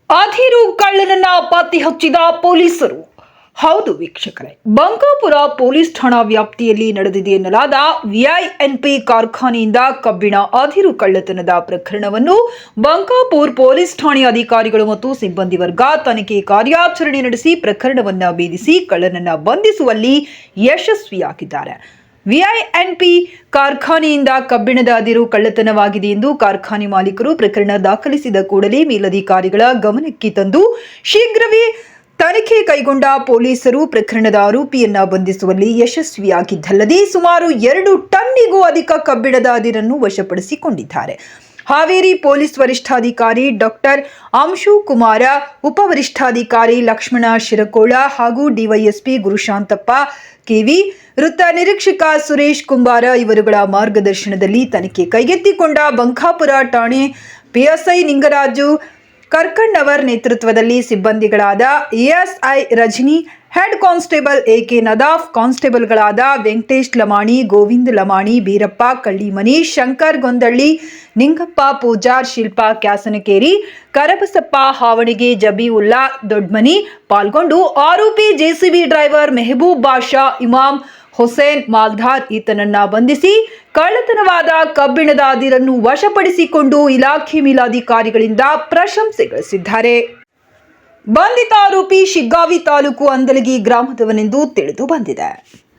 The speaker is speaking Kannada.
ಅಧಿರು ಕಳ್ಳನನ್ನ ಪತ್ತೆ ಹಚ್ಚಿದ ಪೊಲೀಸರು. ಹೌದು ವೀಕ್ಷಕರೇ, ಬಂಕಾಪುರ ಪೊಲೀಸ್ ಠಾಣಾ ವ್ಯಾಪ್ತಿಯಲ್ಲಿ ನಡೆದಿದೆ ಎನ್ನಲಾದ ವಿಐಎನ್ಪಿ ಕಾರ್ಖಾನೆಯಿಂದ ಕಬ್ಬಿಣ ಅದಿರು ಕಳ್ಳತನದ ಪ್ರಕರಣವನ್ನು ಬಂಕಾಪುರ ಪೊಲೀಸ್ ಠಾಣೆಯ ಅಧಿಕಾರಿಗಳು ಮತ್ತು ಸಿಬ್ಬಂದಿ ವರ್ಗ ತನಿಖೆ ಕಾರ್ಯಾಚರಣೆ ನಡೆಸಿ ಪ್ರಕರಣವನ್ನು ಭೇದಿಸಿ ಕಳ್ಳನನ್ನ ಬಂಧಿಸುವಲ್ಲಿ ಯಶಸ್ವಿಯಾಗಿದ್ದಾರೆ. ವಿಐಎನ್ಪಿ ಕಾರ್ಖಾನೆಯಿಂದ ಕಬ್ಬಿಣದ ಅದಿರು ಕಳ್ಳತನವಾಗಿದೆ ಎಂದು ಕಾರ್ಖಾನೆ ಮಾಲೀಕರು ಪ್ರಕರಣ ದಾಖಲಿಸಿದ ಕೂಡಲೇ ಮೇಲಧಿಕಾರಿಗಳ ಗಮನಕ್ಕೆ ತಂದು ಶೀಘ್ರವೇ ತನಿಖೆ ಕೈಗೊಂಡ ಪೊಲೀಸರು ಪ್ರಕರಣದ ಆರೋಪಿಯನ್ನ ಬಂಧಿಸುವಲ್ಲಿ ಯಶಸ್ವಿಯಾಗಿದ್ದಲ್ಲದೆ ಸುಮಾರು 2 ಟನ್ನಿಗೂ ಅಧಿಕ ಕಬ್ಬಿಣದ ಅದಿರನ್ನು ವಶಪಡಿಸಿಕೊಂಡಿದ್ದಾರೆ. ಹಾವೇರಿ ಪೊಲೀಸ್ ವರಿಷ್ಠಾಧಿಕಾರಿ ಡಾಕ್ಟರ್ ಅಂಶು ಕುಮಾರ, ಉಪವರಿಷ್ಠಾಧಿಕಾರಿ ಲಕ್ಷ್ಮಣ ಶಿರಕೋಳ ಹಾಗೂ ಡಿವೈಎಸ್ಪಿ ಗುರುಶಾಂತಪ್ಪ ಕೆವಿ, ವೃತ್ತ ನಿರೀಕ್ಷಕ ಸುರೇಶ್ ಕುಂಬಾರ ಇವರುಗಳ ಮಾರ್ಗದರ್ಶನದಲ್ಲಿ ತನಿಖೆ ಕೈಗೆತ್ತಿಕೊಂಡ ಬಂಕಾಪುರ ಠಾಣೆ ಪಿಎಸ್ಐ ನಿಂಗರಾಜು ಕರ್ಕಣ್ಣವರ್ ನೇತೃತ್ವದಲ್ಲಿ ಸಿಬ್ಬಂದಿಗಳಾದ ASI Rajani, head constable AK Nadaf, ಕಾನ್ಸ್ಟೇಬಲ್ಗಳಾದ ವೆಂಕಟೇಶ್ ಲಮಾಣಿ, ಗೋವಿಂದ್ ಲಮಾಣಿ, ಬೀರಪ್ಪ ಕಳ್ಳಿಮನಿ, ಶಂಕರ್ ಗೊಂದಳ್ಳಿ, ನಿಂಗಪ್ಪ ಪೂಜಾರ್, ಶಿಲ್ಪಾ ಕ್ಯಾಸನಕೇರಿ, ಕರಬಸಪ್ಪ ಹಾವಣಿಗೆ, ಜಬೀವುಲ್ಲಾ ದೊಡ್ಮನಿ ಪಾಲ್ಗೊಂಡು ಆರೋಪಿ ಜೆಸಿಬಿ ಡ್ರೈವರ್ ಮೆಹಬೂಬ್ ಬಾಷಾ, ಇಮಾಮ್ ಹುಸೇನ್ ಮಾಲ್ಧಾರ್ ಈತನನ್ನ ಬಂಧಿಸಿ ಕಳ್ಳತನವಾದ ಕಬ್ಬಿಣದ ಅದಿರನ್ನು ವಶಪಡಿಸಿಕೊಂಡು ಇಲಾಖೆ ಮೇಲಾಧಿಕಾರಿಗಳಿಂದ ಪ್ರಶಂಸೆ ಗಳಿಸಿದ್ದಾರೆ. ಬಂಧಿತ ಆರೋಪಿ ಶಿಗ್ಗಾವಿ ತಾಲೂಕು ಅಂದಲಗಿ ಗ್ರಾಮದವನೆಂದು ತಿಳಿದು ಬಂದಿದೆ.